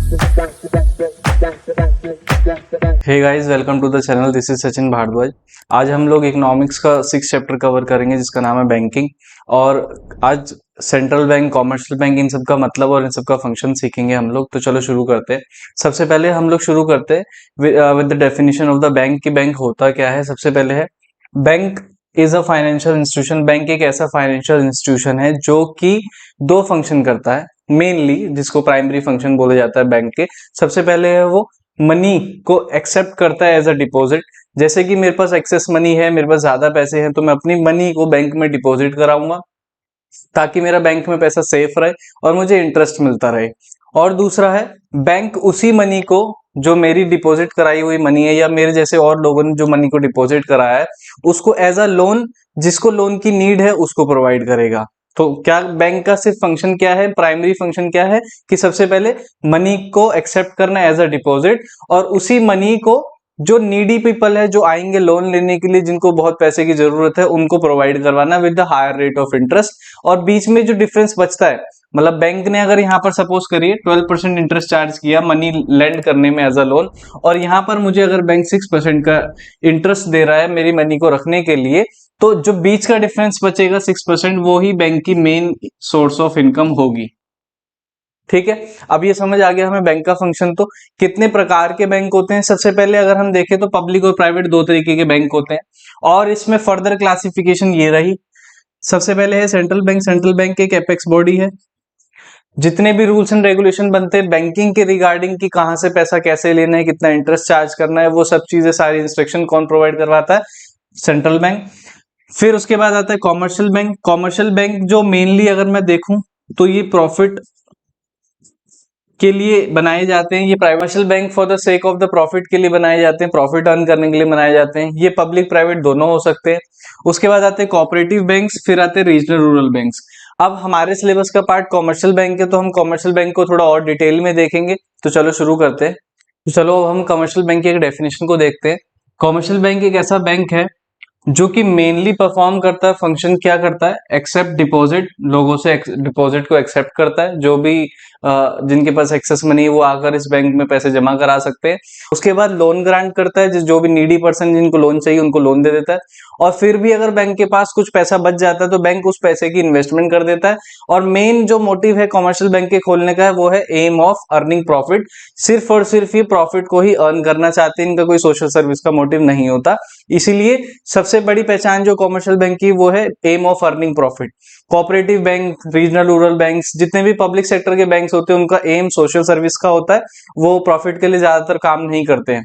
Hey guys, welcome to the channel. This is Sachin Bhardwaj. आज हम लोग इकोनॉमिक्स का 6 चैप्टर कवर करेंगे जिसका नाम है बैंकिंग। और आज सेंट्रल बैंक, कॉमर्शियल बैंक, इन सब का मतलब और इन सब का फंक्शन सीखेंगे हम लोग। तो चलो शुरू करते हैं। सबसे पहले हम लोग शुरू करते हैं with the definition of the bank कि बैंक होता क्या है। सबसे पहले है bank is a financial institution. Bank एक ऐसा फाइनेंशियल इंस्टीट्यूशन है जो कि दो फंक्शन करता है मेनली, जिसको प्राइमरी फंक्शन बोला जाता है बैंक के। सबसे पहले है वो मनी को एक्सेप्ट करता है एज अ डिपॉजिट। जैसे कि मेरे पास एक्सेस मनी है, मेरे पास ज्यादा पैसे हैं, तो मैं अपनी मनी को बैंक में डिपॉजिट कराऊंगा ताकि मेरा बैंक में पैसा सेफ रहे और मुझे इंटरेस्ट मिलता रहे। और दूसरा है बैंक उसी मनी को, जो मेरी डिपॉजिट कराई हुई मनी है या मेरे जैसे और लोगों ने जो मनी को डिपॉजिट कराया है, उसको एज अ लोन, जिसको लोन की नीड है उसको प्रोवाइड करेगा। तो क्या बैंक का सिर्फ फंक्शन क्या है, प्राइमरी फंक्शन क्या है कि सबसे पहले मनी को एक्सेप्ट करना एज अ डिपॉजिट, और उसी मनी को जो नीडी पीपल है, जो आएंगे लोन लेने के लिए, जिनको बहुत पैसे की जरूरत है, उनको प्रोवाइड करवाना with the higher rate of interest. और बीच में जो डिफरेंस बचता है, मतलब बैंक ने अगर यहाँ पर सपोज करिए 12% इंटरेस्ट चार्ज किया मनी लेंड करने में एज अ लोन, और यहाँ पर मुझे अगर बैंक 6% का इंटरेस्ट दे रहा है मेरी मनी को रखने के लिए, तो जो बीच का डिफरेंस बचेगा 6%, वो ही बैंक की मेन सोर्स ऑफ इनकम होगी। ठीक है, अब ये समझ आ गया हमें बैंक का फंक्शन। तो कितने प्रकार के बैंक होते हैं? सबसे पहले अगर हम देखें तो पब्लिक और प्राइवेट दो तरीके के बैंक होते हैं, और इसमें फर्दर क्लासिफिकेशन ये रही। सबसे पहले है सेंट्रल बैंक। सेंट्रल बैंक एक एपेक्स बॉडी है। जितने भी रूल्स एंड रेगुलेशन बनते हैं बैंकिंग के रिगार्डिंग कि कहां से पैसा कैसे लेना है, कितना इंटरेस्ट चार्ज करना है, वो सब चीजें, सारी इंस्ट्रक्शन कौन प्रोवाइड करवाता है? Central bank. फिर उसके बाद आता है कॉमर्शियल बैंक। कॉमर्शियल बैंक जो मेनली अगर मैं देखूं तो ये प्रॉफिट के लिए बनाए जाते हैं। ये प्राइवेशियल bank for the sake of the profit के लिए बनाए जाते हैं, प्रॉफिट अर्न करने के लिए बनाए जाते हैं। ये पब्लिक प्राइवेट दोनों हो सकते हैं। उसके बाद आते हैं कोऑपरेटिव बैंक्स, फिर आते हैं रीजनल रूरल बैंक्स। अब हमारे सिलेबस का पार्ट कॉमर्शियल बैंक है, तो हम कॉमर्शियल बैंक को थोड़ा और डिटेल में देखेंगे। तो चलो शुरू करते हैं। तो चलो अब हम कमर्शियल बैंक की एक डेफिनेशन को देखते हैं। कॉमर्शियल बैंक एक ऐसा बैंक है जो कि मेनली परफॉर्म करता है, फंक्शन क्या करता है? एक्सेप्ट डिपॉजिट, लोगों से डिपॉजिट को एक्सेप्ट करता है। जो भी जिनके पास एक्सेस मनी है वो आकर इस बैंक में पैसे जमा करा सकते हैं। उसके बाद लोन ग्रांट करता है, जो भी नीडी पर्सन जिनको लोन चाहिए उनको लोन दे देता है। और फिर भी अगर बैंक के पास कुछ पैसा बच जाता है तो बैंक उस पैसे की इन्वेस्टमेंट कर देता है। और मेन जो मोटिव है कमर्शियल बैंक के खोलने का है वो है एम ऑफ अर्निंग प्रॉफिट। सिर्फ और सिर्फ ये प्रॉफिट को ही अर्न करना चाहते हैं, इनका कोई सोशल सर्विस का मोटिव नहीं होता। इसीलिए सबसे बड़ी पहचान जो कॉमर्शियल बैंक की वो है aim of earning profit. Cooperative bank, regional rural banks, जितने भी पब्लिक सेक्टर के बैंक्स होते हैं उनका एम सोशल सर्विस का होता है, वो प्रॉफिट के लिए ज्यादातर काम नहीं करते हैं।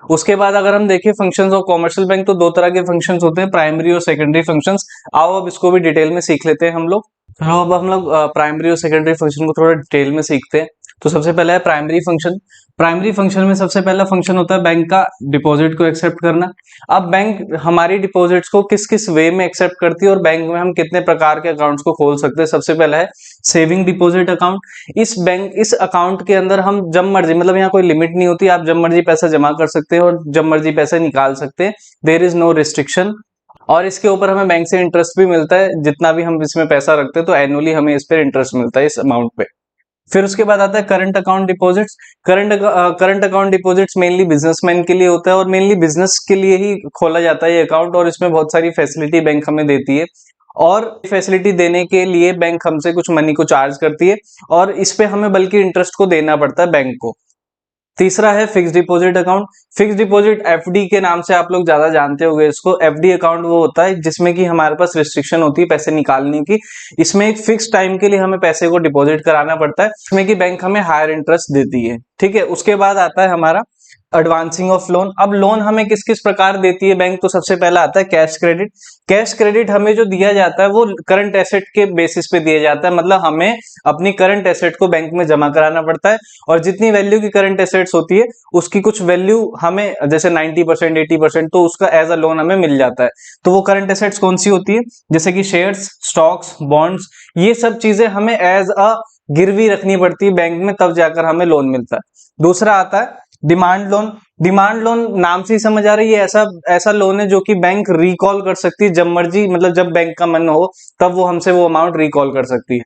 उसके बाद अगर हम देखें फंक्शंस ऑफ कॉमर्शियल बैंक, तो दो तरह के फंक्शंस होते हैं, प्राइमरी और सेकेंडरी फंक्शंस। आओ अब इसको भी डिटेल में सीख लेते हैं हम लोग। चलो अब हम लोग प्राइमरी और सेकेंडरी फंक्शन को थोड़ा डिटेल में सीखते हैं। तो सबसे पहला है प्राइमरी फंक्शन। प्राइमरी फंक्शन में सबसे पहला फंक्शन होता है बैंक का डिपॉजिट को एक्सेप्ट करना। अब बैंक हमारी डिपॉजिट्स को किस किस वे में एक्सेप्ट करती है और बैंक में हम कितने प्रकार के अकाउंट्स को खोल सकते हैं। सबसे पहला है सेविंग डिपॉजिट अकाउंट। इस अकाउंट के अंदर हम जब मर्जी, मतलब यहाँ कोई लिमिट नहीं होती, आप जब मर्जी पैसा जमा कर सकते हैं और जब मर्जी पैसा निकाल सकते हैं। There is no restriction. और इसके ऊपर हमें बैंक से इंटरेस्ट भी मिलता है, जितना भी हम इसमें पैसा रखते हैं तो एनुअली हमें इस पर इंटरेस्ट मिलता है, इस अमाउंट पे। फिर उसके बाद आता है current account deposits. Current account deposits mainly businessman के लिए होता है और मेनली बिजनेस के लिए ही खोला जाता है ये अकाउंट, और इसमें बहुत सारी फैसिलिटी बैंक हमें देती है। और फैसिलिटी देने के लिए बैंक हमसे कुछ मनी को चार्ज करती है, और इस पे हमें बल्कि इंटरेस्ट को देना पड़ता है बैंक को। तीसरा है fix deposit account. Fix deposit FD के नाम से आप लोग ज्यादा जानते होंगे इसको। एफडी अकाउंट वो होता है जिसमें कि हमारे पास रिस्ट्रिक्शन होती है पैसे निकालने की। इसमें एक फिक्स टाइम के लिए हमें पैसे को डिपॉजिट कराना पड़ता है, इसमें कि बैंक हमें हायर इंटरेस्ट देती है। ठीक है, उसके बाद आता है हमारा एडवांसिंग ऑफ लोन। अब लोन हमें किस किस प्रकार देती है बैंक? तो सबसे पहला आता है कैश क्रेडिट। कैश क्रेडिट हमें जो दिया जाता है वो करंट एसेट के बेसिस पे दिया जाता है, मतलब हमें अपनी करंट एसेट को बैंक में जमा कराना पड़ता है, और जितनी वैल्यू की करंट एसेट्स होती है उसकी कुछ वैल्यू हमें, जैसे 90% 80%, तो उसका एज अ लोन हमें मिल जाता है। तो वो करंट एसेट्स कौन सी होती है? जैसे कि शेयर्स, स्टॉक्स, बॉन्ड्स, ये सब चीजें हमें एज अ गिरवी रखनी पड़ती है बैंक में, तब जाकर हमें लोन मिलता है। दूसरा आता है डिमांड लोन। डिमांड लोन नाम से ही समझ आ रही है, ऐसा ऐसा लोन है जो कि बैंक रिकॉल कर सकती है जब मर्जी, मतलब जब बैंक का मन हो तब वो हमसे वो अमाउंट रिकॉल कर सकती है।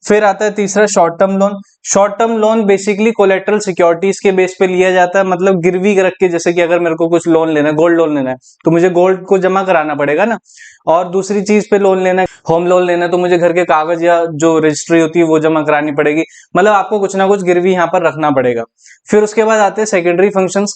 फिर आता है तीसरा short term loan. Short term loan basically collateral securities के बेस पे लिया जाता है, मतलब गिरवी रख के, जैसे कि अगर मेरे को कुछ लोन लेना है, गोल्ड लोन लेना है, तो मुझे गोल्ड को जमा कराना पड़ेगा ना। और दूसरी चीज पे लोन लेना है, होम लोन लेना है, तो मुझे घर के कागज या जो रजिस्ट्री होती है वो जमा करानी पड़ेगी। मतलब आपको कुछ ना कुछ गिरवी यहाँ पर रखना पड़ेगा। फिर उसके बाद आते हैं सेकेंडरी फंक्शंस।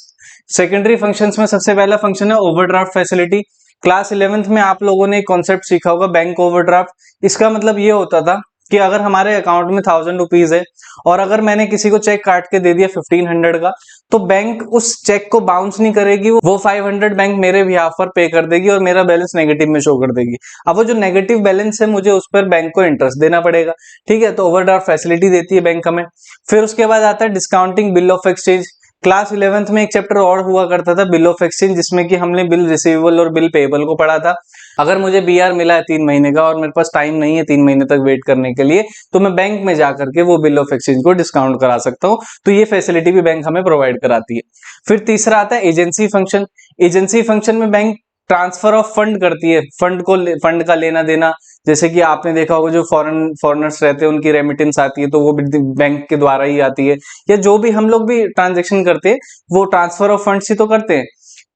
सेकेंडरी फंक्शंस में सबसे पहला फंक्शन है ओवरड्राफ्ट फैसिलिटी। क्लास 11th में आप लोगों ने एक कॉन्सेप्ट सीखा होगा, बैंक ओवरड्राफ्ट। इसका मतलब ये होता था कि अगर हमारे अकाउंट में 1000 रुपीज है और अगर मैंने किसी को चेक काट के दे दिया 1500 का, तो बैंक उस चेक को बाउंस नहीं करेगी, वो 500 बैंक मेरे बिहाफ पर पे कर देगी और मेरा बैलेंस नेगेटिव में शो कर देगी। अब वो जो नेगेटिव बैलेंस है, मुझे उस पर बैंक को इंटरेस्ट देना पड़ेगा। ठीक है, तो ओवरड्राफ्ट फैसिलिटी देती है बैंक हमें। फिर उसके बाद आता है discounting bill of exchange. Class 11th में एक चैप्टर और हुआ करता था, बिल ऑफ एक्सचेंज, जिसमें कि हमने बिल रिसीवेबल और बिल पेएबल को पढ़ा था। अगर मुझे बीआर मिला है 3 महीने का और मेरे पास टाइम नहीं है 3 महीने तक वेट करने के लिए, तो मैं बैंक में जाकर के वो बिल ऑफ एक्सचेंज को डिस्काउंट करा सकता हूँ। तो ये फैसिलिटी भी बैंक हमें प्रोवाइड कराती है। फिर तीसरा आता है एजेंसी फंक्शन। एजेंसी फंक्शन में बैंक ट्रांसफर ऑफ फंड करती है, फंड का लेना देना। जैसे कि आपने देखा होगा, जो फॉरेनर्स रहते हैं उनकी रेमिटेंस आती है, तो वो बैंक के द्वारा ही आती है। या जो भी हम लोग भी ट्रांजेक्शन करते हैं, वो ट्रांसफर ऑफ फंड्स ही तो करते हैं।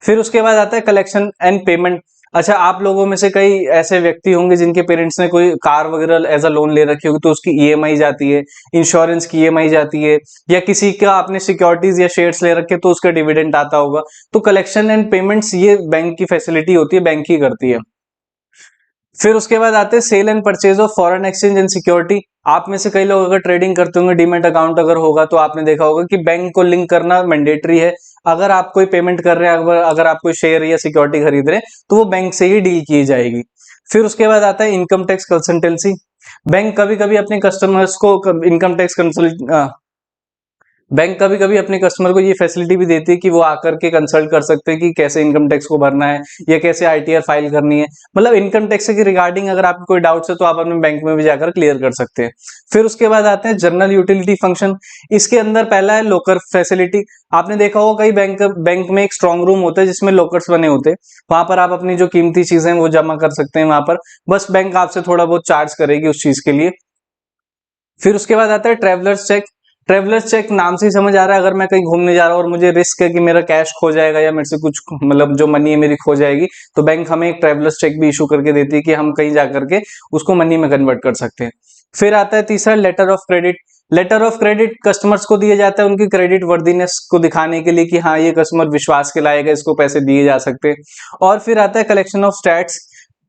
फिर उसके बाद आता है कलेक्शन एंड पेमेंट। अच्छा, आप लोगों में से कई ऐसे व्यक्ति होंगे जिनके पेरेंट्स ने कोई कार वगैरह एज अ लोन ले रखी होगी, तो उसकी ईएमआई जाती है, इंश्योरेंस की ईएमआई जाती है, या किसी का आपने सिक्योरिटीज या शेयर्स ले रखे तो उसका डिविडेंड आता होगा। तो कलेक्शन एंड पेमेंट्स ये बैंक की फैसिलिटी होती है, बैंक ही करती है। फिर उसके बाद आते हैं sale and purchase of foreign exchange and security. आप में से कई लोग अगर ट्रेडिंग करते होंगे, डीमैट अकाउंट अगर होगा, तो आपने देखा होगा कि बैंक को लिंक करना मैंडेटरी है। अगर आप कोई पेमेंट कर रहे हैं, अगर आप कोई शेयर या सिक्योरिटी खरीद रहे हैं, तो वो बैंक से ही डील की जाएगी। फिर उसके बाद आता है इनकम टैक्स कंसल्टेंसी। बैंक कभी कभी अपने कस्टमर्स को इनकम टैक्स कंसल्ट बैंक कभी कभी अपने कस्टमर को ये फैसिलिटी भी देती है कि वो आकर के कंसल्ट कर सकते हैं कि कैसे इनकम टैक्स को भरना है या कैसे आईटीआर फाइल करनी है। मतलब इनकम टैक्स के रिगार्डिंग अगर आपको कोई डाउट्स है, तो आप अपने बैंक में भी जाकर क्लियर कर सकते हैं। फिर उसके बाद आते हैं जनरल यूटिलिटी फंक्शन। इसके अंदर पहला है लॉकर फैसिलिटी। आपने देखा होगा कई बैंक में एक स्ट्रॉन्ग रूम होता है जिसमें लॉकर्स बने होते हैं। वहां पर आप अपनी जो कीमती चीजें वो जमा कर सकते हैं वहां पर। बस बैंक आपसे थोड़ा बहुत चार्ज करेगी उस चीज के लिए। फिर उसके बाद आता है ट्रेवलर्स चेक। ट्रेवलर्स चेक नाम से ही समझ आ रहा है, अगर मैं कहीं घूमने जा रहा हूँ और मुझे रिस्क है कि मेरा कैश खो जाएगा या मेरे से कुछ, मतलब जो मनी है मेरी खो जाएगी, तो बैंक हमें एक ट्रेवलर्स चेक भी इशू करके देती है कि हम कहीं जाकर के उसको मनी में कन्वर्ट कर सकते हैं। फिर आता है तीसरा letter of credit. Letter of credit customers को दिया जाता है उनकी क्रेडिट वर्दीनेस को दिखाने के लिए कि हाँ, ये कस्टमर विश्वास के लायक है, इसको पैसे दिए जा सकते हैं। और फिर आता है collection of stats.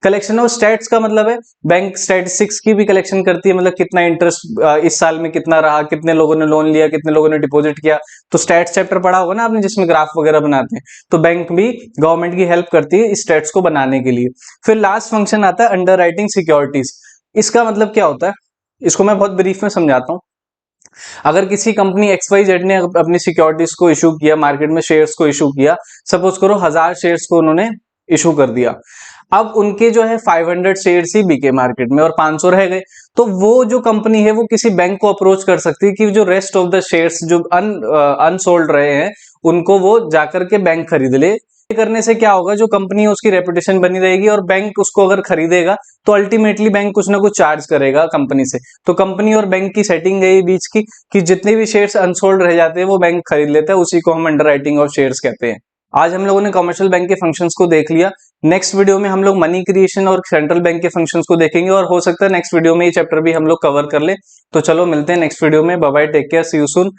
Collection of stats का मतलब है बैंक स्टैटिस्टिक्स की भी कलेक्शन करती है, मतलब कितना इंटरेस्ट इस साल में कितना रहा, कितने लोगों ने लोन लिया, कितने लोगों ने डिपॉजिट किया। तो स्टैट्स चैप्टर पढ़ा होगा ना आपने, जिसमें ग्राफ वगैरह बनाते हैं। तो बैंक भी गवर्नमेंट की हेल्प करती है स्टैट्स को बनाने के लिए। फिर लास्ट फंक्शन आता है अंडर राइटिंग सिक्योरिटीज। इसका मतलब क्या होता है, इसको मैं बहुत ब्रीफ में समझाता हूँ। अगर किसी कंपनी XYZ ने अपनी सिक्योरिटीज को इशू किया, मार्केट में शेयर्स को इशू किया, सपोज करो 1000 शेयर्स को उन्होंने इशू कर दिया। अब उनके जो है 500 शेयर्स ही बिके मार्केट में और 500 रह गए, तो वो जो कंपनी है वो किसी बैंक को अप्रोच कर सकती है कि जो रेस्ट ऑफ द शेयर्स जो अनसोल्ड रहे हैं, उनको वो जाकर के बैंक खरीद ले। करने से क्या होगा, जो कंपनी है उसकी रेपुटेशन बनी रहेगी, और बैंक उसको अगर खरीदेगा तो अल्टीमेटली बैंक कुछ ना कुछ चार्ज करेगा कंपनी से। तो कंपनी और बैंक की सेटिंग है बीच की कि जितने भी शेयर्स अनसोल्ड रह जाते हैं वो बैंक खरीद लेता है, उसी को हम अंडर राइटिंग ऑफ शेयर्स कहते हैं। आज हम लोगों ने कमर्शियल बैंक के फंक्शंस को देख लिया। नेक्स्ट वीडियो में हम लोग मनी क्रिएशन और सेंट्रल बैंक के फंक्शंस को देखेंगे, और हो सकता है नेक्स्ट वीडियो में ये चैप्टर भी हम लोग कवर कर ले। तो चलो मिलते हैं नेक्स्ट वीडियो में। Bye bye, take care, see you soon.